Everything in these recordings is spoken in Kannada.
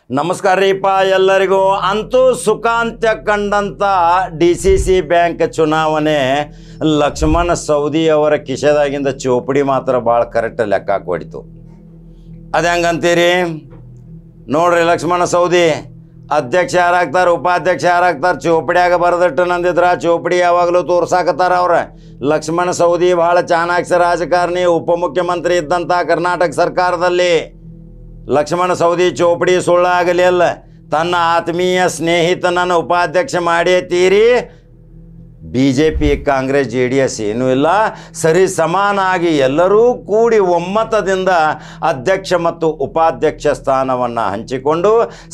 ನಮಸ್ಕಾರ ರೀಪ ಎಲ್ಲರಿಗೂ. ಅಂತೂ ಸುಖಾಂತ್ಯ ಕಂಡಂಥ DCC ಬ್ಯಾಂಕ್ ಚುನಾವಣೆ ಲಕ್ಷ್ಮಣ ಸವದಿ ಅವರ ಕಿಶೆದಾಗಿಂದ ಚೋಪಡಿ ಮಾತ್ರ ಭಾಳ ಕರೆಕ್ಟ್ ಲೆಕ್ಕ ಹಾಕೊಡಿತು. ಅದು ಹೆಂಗಂತೀರಿ ನೋಡ್ರಿ, ಲಕ್ಷ್ಮಣ ಸವದಿ ಅಧ್ಯಕ್ಷ ಯಾರಾಗ್ತಾರೆ, ಉಪಾಧ್ಯಕ್ಷ ಯಾರಾಗ್ತಾರೆ, ಚೋಪಡಿಯಾಗ ಬರೆದಿಟ್ಟು ನಂದಿದ್ರ ಚೋಪಡಿ ಯಾವಾಗಲೂ ತೋರ್ಸಾಕತ್ತಾರ ಅವ್ರ. ಲಕ್ಷ್ಮಣ ಸವದಿ ಭಾಳ ಚಾಣಾಕ್ಷ ರಾಜಕಾರಣಿ, ಉಪಮುಖ್ಯಮಂತ್ರಿ ಇದ್ದಂಥ ಕರ್ನಾಟಕ ಸರ್ಕಾರದಲ್ಲಿ. ಲಕ್ಷ್ಮಣ ಸವದಿ ಚೋಪಡಿ ಸುಳ್ಳಾಗಲಿಲ್ಲ, ತನ್ನ ಆತ್ಮೀಯ ಸ್ನೇಹಿತನನ್ನು ಉಪಾಧ್ಯಕ್ಷ ಮಾಡೇ ತೀರಿ. BJP ಕಾಂಗ್ರೆಸ್ JDS ಏನೂ ಇಲ್ಲ, ಸರಿ ಸಮಾನಾಗಿ ಎಲ್ಲರೂ ಕೂಡಿ ಒಮ್ಮತದಿಂದ ಅಧ್ಯಕ್ಷ ಮತ್ತು ಉಪಾಧ್ಯಕ್ಷ ಸ್ಥಾನವನ್ನು ಹಂಚಿಕೊಂಡು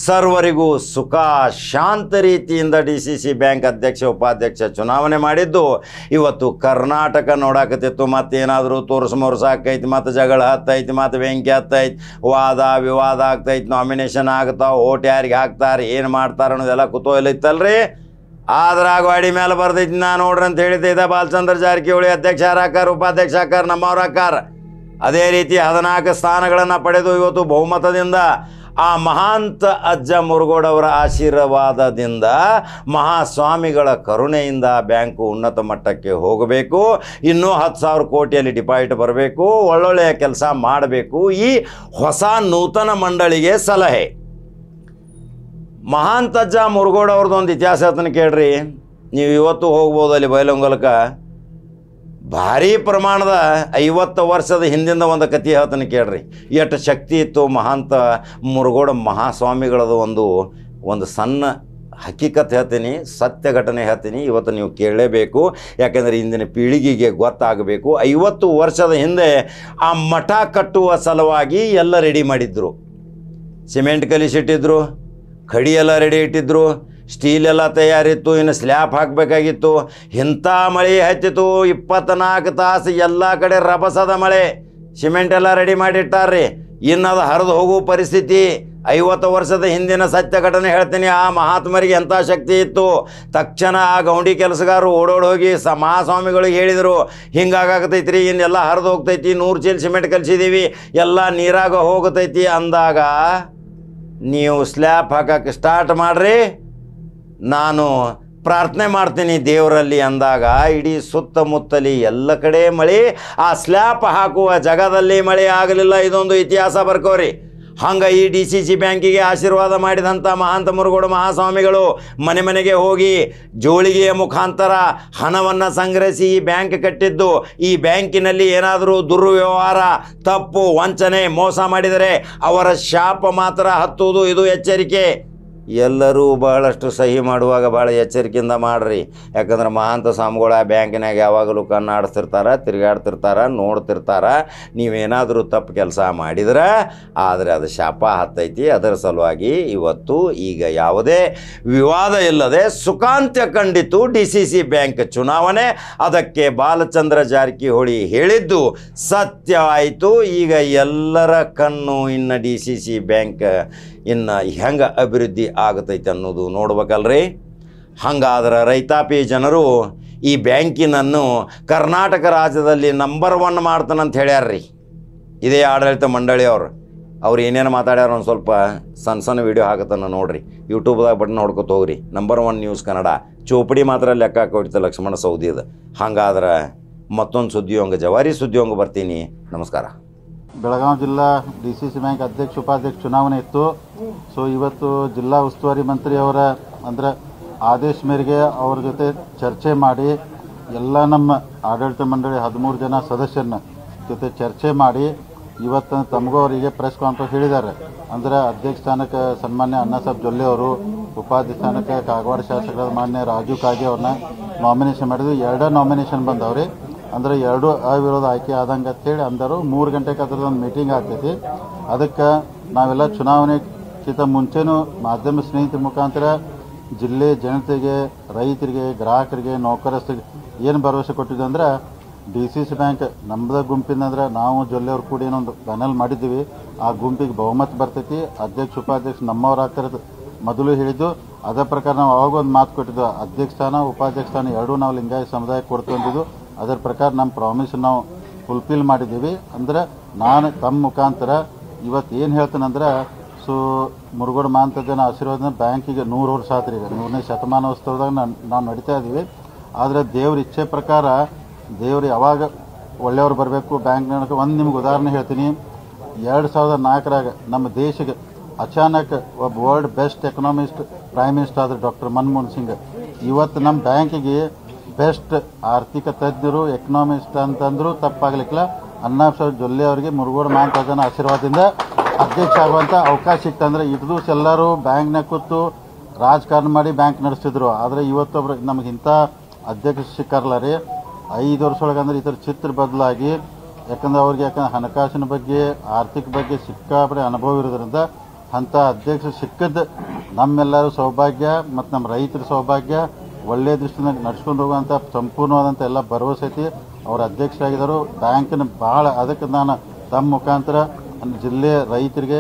ಸರ್ವರಿಗೂ ಸುಖ ಶಾಂತ ರೀತಿಯಿಂದ DCC ಬ್ಯಾಂಕ್ ಅಧ್ಯಕ್ಷ ಉಪಾಧ್ಯಕ್ಷ ಚುನಾವಣೆ ಮಾಡಿದ್ದು ಇವತ್ತು ಕರ್ನಾಟಕ ನೋಡಾಕತ್ತಿತ್ತು. ಮತ್ತೇನಾದರೂ ತೋರಿಸ್ಮೋರ್ಸಾಕೈತಿ, ಮತ್ತು ಜಗಳ ಹತ್ತೈತಿ, ಮತ್ತು ಬೆಂಕಿ ಹತ್ತೈತಿ, ವಾದ ವಿವಾದ ಆಗ್ತೈತಿ, ನಾಮಿನೇಷನ್ ಆಗ್ತಾವೆ, ಓಟ್ ಯಾರಿಗೆ ಹಾಕ್ತಾರೆ, ಏನು ಮಾಡ್ತಾರೆ ಅನ್ನೋದೆಲ್ಲ ಕುತೂಹಲ ಇತ್ತಲ್ರಿ. ಆದ್ರಾಗ ಗಾಡಿ ಮೇಲೆ ಬರ್ದೈತಿ ನಾ ನೋಡ್ರಿ ಅಂತ ಹೇಳಿದ್ದೆ. ಬಾಲಚಂದ್ರ ಜಾರಕಿಹೊಳಿ ಅಧ್ಯಕ್ಷ ಹಾಕಾರ, ಉಪಾಧ್ಯಕ್ಷ ಹಾಕಾರ, ನಮ್ಮವ್ರು ಹಾಕಾರ. ಅದೇ ರೀತಿ 14 ಸ್ಥಾನಗಳನ್ನು ಪಡೆದು ಇವತ್ತು ಬಹುಮತದಿಂದ ಆ ಮಹಾಂತ ಅಜ್ಜ ಮುರುಗೋಡವರ ಆಶೀರ್ವಾದದಿಂದ ಮಹಾಸ್ವಾಮಿಗಳ ಕರುಣೆಯಿಂದ ಬ್ಯಾಂಕು ಉನ್ನತ ಮಟ್ಟಕ್ಕೆ ಹೋಗಬೇಕು. ಇನ್ನೂ 10,000 ಕೋಟಿಯಲ್ಲಿ ಡಿಪಾಸಿಟ್ ಬರಬೇಕು, ಒಳ್ಳೊಳ್ಳೆಯ ಕೆಲಸ ಮಾಡಬೇಕು. ಈ ಹೊಸ ನೂತನ ಮಂಡಳಿಗೆ ಸಲಹೆ. ಮಹಾಂತಜ್ಜ ಮುರುಗೋಡ್ ಅವ್ರದ್ದು ಒಂದು ಇತಿಹಾಸ ಹೇಳ್ತಾನೆ ಕೇಳ್ರಿ. ನೀವು ಇವತ್ತು ಹೋಗ್ಬೋದು ಅಲ್ಲಿ ಬೈಲೊಂಗಲಕ್ಕೆ. ಭಾರೀ ಪ್ರಮಾಣದ 50 ವರ್ಷದ ಹಿಂದಿಂದ ಒಂದು ಕಥೆ ಹೇಳ್ತಾನೆ ಕೇಳ್ರಿ. ಎಷ್ಟು ಶಕ್ತಿ ಇತ್ತು ಮಹಾಂತ ಮುರುಗೋಡ ಮಹಾಸ್ವಾಮಿಗಳದು ಒಂದು ಸಣ್ಣ ಹಕ್ಕಿಕತೆ ಹೇಳ್ತೀನಿ, ಸತ್ಯ ಘಟನೆ ಹೇಳ್ತೀನಿ. ಇವತ್ತು ನೀವು ಕೇಳಲೇಬೇಕು, ಯಾಕೆಂದರೆ ಇಂದಿನ ಪೀಳಿಗೆಗೆ ಗೊತ್ತಾಗಬೇಕು. 50 ವರ್ಷದ ಹಿಂದೆ ಆ ಮಠ ಕಟ್ಟುವ ಸಲುವಾಗಿ ಎಲ್ಲ ರೆಡಿ ಮಾಡಿದ್ರು. ಸಿಮೆಂಟ್ ಕಲಿಸಿಟ್ಟಿದ್ರು, ಕಡಿ ಎಲ್ಲ ರೆಡಿ ಇಟ್ಟಿದ್ರು, ಸ್ಟೀಲ್ ಎಲ್ಲ ತಯಾರಿತ್ತು, ಇನ್ನು ಸ್ಲ್ಯಾಬ್ ಹಾಕಬೇಕಾಗಿತ್ತು. ಇಂಥ ಮಳೆ ಹತ್ತಿತ್ತು, 24 ತಾಸು ಎಲ್ಲ ಕಡೆ ರಭಸದ ಮಳೆ. ಸಿಮೆಂಟ್ ಎಲ್ಲ ರೆಡಿ ಮಾಡಿಟ್ಟಾರ್ರಿ. ಇನ್ನು ಅದು ಹರಿದು ಹೋಗುವ ಪರಿಸ್ಥಿತಿ. 50 ವರ್ಷದ ಹಿಂದಿನ ಸತ್ಯ ಘಟನೆ ಹೇಳ್ತೀನಿ. ಆ ಮಹಾತ್ಮರಿಗೆ ಎಂಥ ಶಕ್ತಿ ಇತ್ತು. ತಕ್ಷಣ ಆ ಗೌಂಡಿ ಕೆಲಸಗಾರರು ಓಡೋಡಿ ಹೋಗಿ ಮಹಾಸ್ವಾಮಿಗಳಿಗೆ ಹೇಳಿದರು, ಹಿಂಗಾಗತೈತ್ರಿ, ಇನ್ನೆಲ್ಲ ಹರಿದು ಹೋಗ್ತೈತಿ, 100 ಚೀಲ ಸಿಮೆಂಟ್ ಕಲಿಸಿದ್ದೀವಿ, ಎಲ್ಲ ನೀರಾಗ ಹೋಗತೈತಿ ಅಂದಾಗ ನೀವು ಸ್ಲ್ಯಾಬ್ ಹಾಕಕ್ಕೆ ಸ್ಟಾರ್ಟ್ ಮಾಡಿರಿ, ನಾನು ಪ್ರಾರ್ಥನೆ ಮಾಡ್ತೀನಿ ದೇವರಲ್ಲಿ ಅಂದಾಗ ಇಡೀ ಸುತ್ತಮುತ್ತಲಿ ಎಲ್ಲ ಕಡೆ ಮಳೆ. ಆ ಸ್ಲ್ಯಾಬ್ ಹಾಕುವ ಜಾಗದಲ್ಲಿ ಮಳೆ ಆಗಲಿಲ್ಲ. ಇದೊಂದು ಇತಿಹಾಸ ಬರ್ಕೋರಿ. ಹಂಗೆ ಈ DCC ಬ್ಯಾಂಕಿಗೆ ಆಶೀರ್ವಾದ ಮಾಡಿದಂಥ ಮಹಾಂತ ಮುರುಗೋಡ ಮಹಾಸ್ವಾಮಿಗಳು ಮನೆ ಮನೆಗೆ ಹೋಗಿ ಜೋಳಿಗೆಯ ಮುಖಾಂತರ ಹಣವನ್ನು ಸಂಗ್ರಹಿಸಿ ಈ ಬ್ಯಾಂಕ್ ಕಟ್ಟಿದ್ದು. ಈ ಬ್ಯಾಂಕಿನಲ್ಲಿ ಏನಾದರೂ ದುರ್ವ್ಯವಹಾರ, ತಪ್ಪು, ವಂಚನೆ, ಮೋಸ ಮಾಡಿದರೆ ಅವರ ಶಾಪ ಮಾತ್ರ ಹತ್ತುವುದು. ಇದು ಎಚ್ಚರಿಕೆ. ಎಲ್ಲರೂ ಬಹಳಷ್ಟು ಸಹಿ ಮಾಡುವಾಗ ಭಾಳ ಎಚ್ಚರಿಕೆಯಿಂದ ಮಾಡಿರಿ. ಯಾಕಂದ್ರೆ ಮಹಾಂತ ಸ್ವಾಮಿಗಳು ಆ ಬ್ಯಾಂಕಿನಾಗ ಯಾವಾಗಲೂ ಕಣ್ಣಾಡಿಸ್ತಿರ್ತಾರೆ, ತಿರುಗಾಡ್ತಿರ್ತಾರೆ, ನೋಡ್ತಿರ್ತಾರೆ. ನೀವೇನಾದರೂ ತಪ್ಪು ಕೆಲಸ ಮಾಡಿದ್ರೆ ಆದರೆ ಅದು ಶಾಪ ಹತ್ತೈತಿ. ಅದರ ಸಲುವಾಗಿ ಇವತ್ತು ಈಗ ಯಾವುದೇ ವಿವಾದ ಇಲ್ಲದೆ ಸುಖಾಂತ್ಯ ಕಂಡಿತು DCC ಬ್ಯಾಂಕ್ ಚುನಾವಣೆ. ಅದಕ್ಕೆ ಬಾಲಚಂದ್ರ ಜಾರಕಿಹೊಳಿ ಹೇಳಿದ್ದು ಸತ್ಯವಾಯಿತು. ಈಗ ಎಲ್ಲರ ಕಣ್ಣು ಇನ್ನು DCC ಬ್ಯಾಂಕ್ ಇನ್ನು ಹೆಂಗೆ ಅಭಿವೃದ್ಧಿ ಆಗತೈತೆ ಅನ್ನೋದು ನೋಡ್ಬೇಕಲ್ರಿ. ಹಂಗಾದ್ರೆ ರೈತಾಪಿ ಜನರು ಈ ಬ್ಯಾಂಕಿನನ್ನು ಕರ್ನಾಟಕ ರಾಜ್ಯದಲ್ಲಿ ನಂಬರ್ 1 ಮಾಡ್ತಾನಂತ ಹೇಳ್ಯಾರ್ರಿ. ಇದೇ ಆಡಳಿತ ಮಂಡಳಿ ಅವ್ರು ಏನೇನು ಮಾತಾಡ್ಯಾರ ಒಂದು ಸ್ವಲ್ಪ ಸಣ್ಣ ವಿಡಿಯೋ ಹಾಕತ್ತಾನ ನೋಡ್ರಿ. ಯೂಟ್ಯೂಬ್ದಾಗ ಬಟನ್ ನೋಡ್ಕೊತ ಹೋಗ್ರಿ. Number 1 news Kannada. ಚೋಪಡಿ ಮಾತ್ರ ಲೆಕ್ಕ ಹಾಕೊಡ್ತ ಲಕ್ಷ್ಮಣ ಸವದಿ ಅದು. ಹಂಗಾದ್ರೆ ಮತ್ತೊಂದು ಸುದ್ದಿಯೊಂಗ ಜವಾರಿ ಸುದ್ದಿಯೊಂಗ ಬರ್ತೀನಿ. ನಮಸ್ಕಾರ. ಬೆಳಗಾವಿ ಜಿಲ್ಲಾ DCC ಬ್ಯಾಂಕ್ ಅಧ್ಯಕ್ಷ ಉಪಾಧ್ಯಕ್ಷ ಚುನಾವಣೆ ಇತ್ತು. ಸೊ ಇವತ್ತು ಜಿಲ್ಲಾ ಉಸ್ತುವಾರಿ ಮಂತ್ರಿ ಅವರ ಅಂದರೆ ಆದೇಶ ಮೇರೆಗೆ ಅವ್ರ ಜೊತೆ ಚರ್ಚೆ ಮಾಡಿ ಎಲ್ಲ ನಮ್ಮ ಆಡಳಿತ ಮಂಡಳಿ 13 ಜನ ಸದಸ್ಯರನ್ನ ಜೊತೆ ಚರ್ಚೆ ಮಾಡಿ ಇವತ್ತು ತಮಗೂ ಅವರಿಗೆ ಪ್ರೆಸ್ ಕಾನ್ಫರೆನ್ಸ್ ಹೇಳಿದ್ದಾರೆ. ಅಂದರೆ ಅಧ್ಯಕ್ಷ ಸ್ಥಾನಕ್ಕೆ ಸನ್ಮಾನ್ಯ ಅಣ್ಣಾಸಾಹೇಬ್ ಜೊಲ್ಲೆ ಅವರು, ಉಪಾಧ್ಯಕ್ಷ ಸ್ಥಾನಕ್ಕೆ ಕಾಗವಾಡ ಶಾಸಕರಾದ ಮಾನ್ಯ ರಾಜು ಕಾಗೆ ಅವ್ರನ್ನ ನಾಮಿನೇಷನ್ ಮಾಡಿದ್ವಿ. 2 ನಾಮಿನೇಷನ್ ಬಂದವ್ರಿ. ಅಂದರೆ 2 ಅವಿರೋಧ ಆಯ್ಕೆ ಆದಂಗೆ ಅಂತೇಳಿ ಅಂದರು. 3 ಗಂಟೆಗೆ ಅದರದೊಂದು ಮೀಟಿಂಗ್ ಆಗ್ತೈತಿ. ಅದಕ್ಕೆ ನಾವೆಲ್ಲ ಚುನಾವಣೆಗಿಂತ ಮುಂಚೆನೂ ಮಾಧ್ಯಮ ಸ್ನೇಹಿತರ ಮುಖಾಂತರ ಜಿಲ್ಲೆ ಜನತೆಗೆ, ರೈತರಿಗೆ, ಗ್ರಾಹಕರಿಗೆ, ನೌಕರಸ್ಥರಿಗೆ ಏನು ಭರವಸೆ ಕೊಟ್ಟಿದ್ವಿ ಅಂದ್ರೆ DCC ಬ್ಯಾಂಕ್ ನಮ್ಮದ ಗುಂಪಿನ ಅಂದ್ರೆ ನಾವು ಜೊಲ್ಲೆಯವ್ರು ಕೂಡ ಏನೊಂದು ಪ್ಯಾನಲ್ ಮಾಡಿದ್ದೀವಿ. ಆ ಗುಂಪಿಗೆ ಬಹುಮತ ಬರ್ತೈತಿ. ಅಧ್ಯಕ್ಷ ಉಪಾಧ್ಯಕ್ಷ ನಮ್ಮವ್ರು ಆಗ್ತಿರೋದು ಮೊದಲು ಹೇಳಿದ್ದು. ಅದೇ ಪ್ರಕಾರ ನಾವು ಅವಾಗ ಒಂದು ಮಾತು ಕೊಟ್ಟಿದ್ದು, ಅಧ್ಯಕ್ಷ ಸ್ಥಾನ ಉಪಾಧ್ಯಕ್ಷ ಸ್ಥಾನ 2 ನಾವು ಲಿಂಗಾಯತ ಸಮುದಾಯಕ್ಕೆ ಕೊಡ್ತೀವಿ ಅಂದಿದ್ದು. ಅದರ ಪ್ರಕಾರ ನಮ್ಮ ಪ್ರಾಮಿಸ್ ನಾವು ಫುಲ್ಫಿಲ್ ಮಾಡಿದ್ದೀವಿ. ಅಂದರೆ ನಾನು ತಮ್ಮ ಮುಖಾಂತರ ಇವತ್ತು ಏನು ಹೇಳ್ತೇನೆಂದ್ರೆ, ಸೊ ಸೊ ಮುರುಗೋಡು ಮಾಂತಜ್ಜನ ಆಶೀರ್ವಾದ ಬ್ಯಾಂಕಿಗೆ 100 ವರ್ಷ ಆತ್ರಿ. ಈಗ 100ನೇ ಶತಮಾನೋತ್ಸವದಾಗ ನಾವು ನಡೀತಾ ಇದ್ದೀವಿ. ಆದರೆ ದೇವ್ರ ಇಚ್ಛೆ ಪ್ರಕಾರ ದೇವ್ರು ಯಾವಾಗ ಒಳ್ಳೆಯವ್ರು ಬರಬೇಕು ಬ್ಯಾಂಕ್ ನೋಡೋಕೆ ಒಂದು ನಿಮ್ಗೆ ಉದಾಹರಣೆ ಹೇಳ್ತೀನಿ. 2004ರಾಗ ನಮ್ಮ ದೇಶಕ್ಕೆ ಅಚಾನಕ್ ಒಬ್ಬ world best economist prime minister ಆದ್ರೆ ಡಾಕ್ಟರ್ ಮನಮೋಹನ್ ಸಿಂಗ್. ಇವತ್ತು ನಮ್ಮ ಬ್ಯಾಂಕಿಗೆ ಬೆಸ್ಟ್ ಆರ್ಥಿಕ ತಜ್ಞರು ಎಕನಾಮಿಸ್ಟ್ ಅಂತಂದ್ರು ತಪ್ಪಾಗ್ಲಿಕ್ಕಿಲ್ಲ. ಅಣ್ಣಾಸಾಹೇಬ್ ಜೊಲ್ಲೆ ಅವರಿಗೆ ಮುರುಗೋಡು ಮಾಂತಜ್ಜನ ಆಶೀರ್ವಾದದಿಂದ ಅಧ್ಯಕ್ಷ ಆಗುವಂಥ ಅವಕಾಶ ಸಿಕ್ತಂದ್ರೆ ಇಟ್ಟು ದಿವಸ ಎಲ್ಲರೂ ಬ್ಯಾಂಕ್ನಾಗ ಕೂತು ರಾಜಕಾರಣ ಮಾಡಿ ಬ್ಯಾಂಕ್ ನಡೆಸ್ತಿದ್ರು. ಆದರೆ ಇವತ್ತೊಬ್ರು ನಮಗಿಂತ ಅಧ್ಯಕ್ಷ ಸಿಕ್ಕಾರಲ್ಲ ರೀ. 5 ವರ್ಷೊಳಗೆ ಅಂದ್ರೆ ಈ ಥರ ಚಿತ್ರ ಬದಲಾಗಿ ಯಾಕಂದ್ರೆ ಹಣಕಾಸಿನ ಬಗ್ಗೆ ಆರ್ಥಿಕ ಬಗ್ಗೆ ಸಿಕ್ಕಾಪಟ್ಟೆ ಅನುಭವ ಇರೋದ್ರಿಂದ ಅಂಥ ಅಧ್ಯಕ್ಷ ಸಿಕ್ಕದ್ದು ನಮ್ಮೆಲ್ಲರೂ ಸೌಭಾಗ್ಯ ಮತ್ತು ನಮ್ಮ ರೈತರ ಸೌಭಾಗ್ಯ. ಒಳ್ಳೆಯ ದೃಷ್ಟಿಯಿಂದ ನಡ್ಸ್ಕೊಂಡು ಹೋಗುವಂಥ ಸಂಪೂರ್ಣವಾದಂಥ ಎಲ್ಲ ಭರವಸೆ ಐತಿ. ಅವರು ಅಧ್ಯಕ್ಷರಾಗಿದ್ದರು ಬ್ಯಾಂಕಿನ ಭಾಳ. ಅದಕ್ಕೆ ನಾನು ತಮ್ಮ ಮುಖಾಂತರ ಜಿಲ್ಲೆಯ ರೈತರಿಗೆ,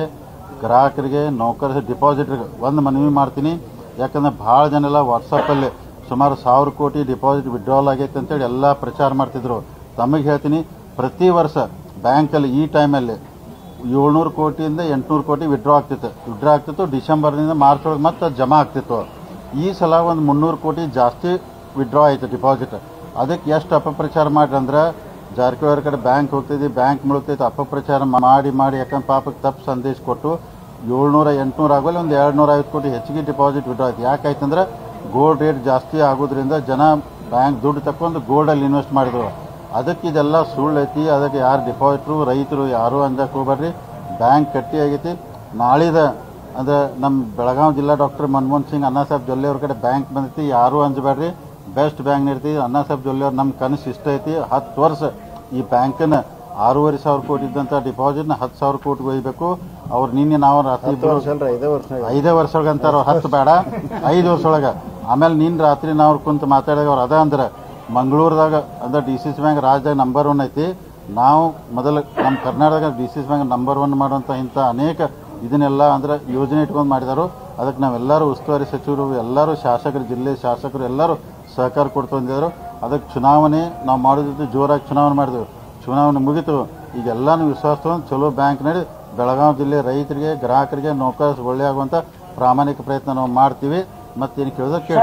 ಗ್ರಾಹಕರಿಗೆ, ನೌಕರ, ಡಿಪಾಸಿಟ್ರಿಗೆ ಒಂದು ಮನವಿ ಮಾಡ್ತೀನಿ. ಯಾಕಂದ್ರೆ ಭಾಳ ಜನ ಎಲ್ಲ ವಾಟ್ಸಪ್ಪಲ್ಲಿ ಸುಮಾರು 1000 ಕೋಟಿ ಡಿಪಾಸಿಟ್ ವಿಡ್ರಾವಲ್ ಆಗೈತೆ ಅಂತೇಳಿ ಎಲ್ಲ ಪ್ರಚಾರ ಮಾಡ್ತಿದ್ರು. ತಮಗೆ ಹೇಳ್ತೀನಿ, ಪ್ರತಿ ವರ್ಷ ಬ್ಯಾಂಕಲ್ಲಿ ಈ ಟೈಮಲ್ಲಿ 700 ಕೋಟಿಯಿಂದ 800 ಕೋಟಿ ವಿಡ್ರಾ ಆಗ್ತಿತ್ತು. ಡಿಸೆಂಬರ್ನಿಂದ ಮಾರ್ಚ್ ಒಳಗೆ ಮತ್ತೆ ಜಮಾ ಆಗ್ತಿತ್ತು. ಈ ಸಲ ಒಂದು 300 ಕೋಟಿ ಜಾಸ್ತಿ ವಿಡ್ರಾ ಆಯಿತು ಡಿಪಾಸಿಟ್. ಅದಕ್ಕೆ ಎಷ್ಟು ಅಪಪ್ರಚಾರ ಮಾಡ್ರಿ ಅಂದ್ರೆ ಜಾರಕಿಹೊಳಿ ಕಡೆ ಬ್ಯಾಂಕ್ ಹೋಗ್ತಿದ್ವಿ, ಬ್ಯಾಂಕ್ ಮುಳುಗ್ತೈತೆ ಅಪಪ್ರಚಾರ ಮಾಡಿ ಯಾಕಂದ್ರೆ ಪಾಪಕ್ಕೆ ತಪ್ಪು ಸಂದೇಶ ಕೊಟ್ಟು 700-800 ಆಗೋಲ್ಲ ಒಂದು 250 ಕೋಟಿ ಹೆಚ್ಚಿಗೆ ಡಿಪಾಸಿಟ್ ವಿಡ್ರಾ ಆಯ್ತು. ಯಾಕಾಯ್ತಂದ್ರೆ ಗೋಲ್ಡ್ ರೇಟ್ ಜಾಸ್ತಿ ಆಗೋದ್ರಿಂದ ಜನ ಬ್ಯಾಂಕ್ ದುಡ್ಡು ತಕೊಂಡು ಗೋಲ್ಡಲ್ಲಿ ಇನ್ವೆಸ್ಟ್ ಮಾಡಿದ್ರು. ಅದಕ್ಕೆ ಇದೆಲ್ಲ ಸುಳ್ಳು ಐತಿ. ಅದಕ್ಕೆ ಯಾರು ಡಿಪಾಸಿಟ್ರು ರೈತರು ಯಾರು ಅಂಜಕ್ಕೆ ಹೋಗ್ಬೇಡ್ರಿ. ಬ್ಯಾಂಕ್ ಗಟ್ಟಿ ಆಗೈತಿ. ನಾಳಿದ ಅಂದ್ರೆ ನಮ್ಮ ಬೆಳಗಾವಿ ಜಿಲ್ಲಾ ಡಾಕ್ಟರ್ ಮನಮೋಹನ್ ಸಿಂಗ್ ಅಣ್ಣಾಸಾಹೇಬ್ ಜೊಲ್ಲೆ ಅವ್ರ ಕಡೆ ಬ್ಯಾಂಕ್ ಬಂದೈತಿ. ಯಾರು ಅಂಜಬೇಡ್ರಿ, ಬೆಸ್ಟ್ ಬ್ಯಾಂಕ್ ಇರ್ತೀವಿ. ಅಣ್ಣಾಸಾಹೇಬ್ ಜೊಲ್ಲೆ ಅವ್ರು ನಮ್ಮ ಕನಸು ಇಷ್ಟ ಐತಿ. 10 ವರ್ಷ ಈ ಬ್ಯಾಂಕನ್ನ 6,500 ಕೋಟಿ ಇದ್ದಂಥ ಡಿಪಾಸಿಟ್ನ 10,000 ಕೋಟಿಗೆ ಒಯ್ಯಬೇಕು. ಅವ್ರು ನಿನ್ನೆ ನಾವು ರಾತ್ರಿ 5 ವರ್ಷಗಂತಾರ 10 ಬೇಡ 5 ವರ್ಷೊಳಗೆ. ಆಮೇಲೆ ನಿನ್ನ ರಾತ್ರಿ ನಾವು ಕುಂತು ಮಾತಾಡಿದಾಗ ಅವ್ರು ಅದ ಅಂದ್ರೆ ಮಂಗಳೂರದಾಗ ಅಂದ್ರೆ DCC ಬ್ಯಾಂಕ್ ರಾಜ್ಯದಾಗ ನಂಬರ್ 1 ಐತಿ. ನಾವು ಮೊದಲು ನಮ್ಮ ಕರ್ನಾಟಕದಾಗ DCC ಬ್ಯಾಂಕ್ ನಂಬರ್ 1 ಮಾಡುವಂಥ ಇಂಥ ಅನೇಕ ಇದನ್ನೆಲ್ಲ ಅಂದ್ರೆ ಯೋಜನೆ ಇಟ್ಕೊಂಡು ಮಾಡಿದಾರು. ಅದಕ್ಕೆ ನಾವೆಲ್ಲರೂ ಉಸ್ತುವಾರಿ ಸಚಿವರು ಎಲ್ಲರೂ ಶಾಸಕರು, ಜಿಲ್ಲೆ ಶಾಸಕರು ಎಲ್ಲರೂ ಸಹಕಾರ ಕೊಡ್ತು ಅಂದಿದ್ರು. ಅದಕ್ಕೆ ಚುನಾವಣೆ ನಾವು ಮಾಡೋದಿತ್ತು, ಜೋರಾಗಿ ಚುನಾವಣೆ ಮಾಡಿದೆವು. ಚುನಾವಣೆ ಮುಗಿತು. ಈಗೆಲ್ಲಾನು ವಿಶ್ವಾಸ ತಗೊಂಡು ಚಲೋ ಬ್ಯಾಂಕ್ ನಡಿ ಬೆಳಗಾವಿ ಜಿಲ್ಲೆ ರೈತರಿಗೆ, ಗ್ರಾಹಕರಿಗೆ, ನೌಕರ ಒಳ್ಳೆ ಆಗುವಂಥ ಪ್ರಾಮಾಣಿಕ ಪ್ರಯತ್ನ ನಾವು ಮಾಡ್ತೀವಿ. ಮತ್ತೇನು ಕೇಳೋದಕ್ಕೆ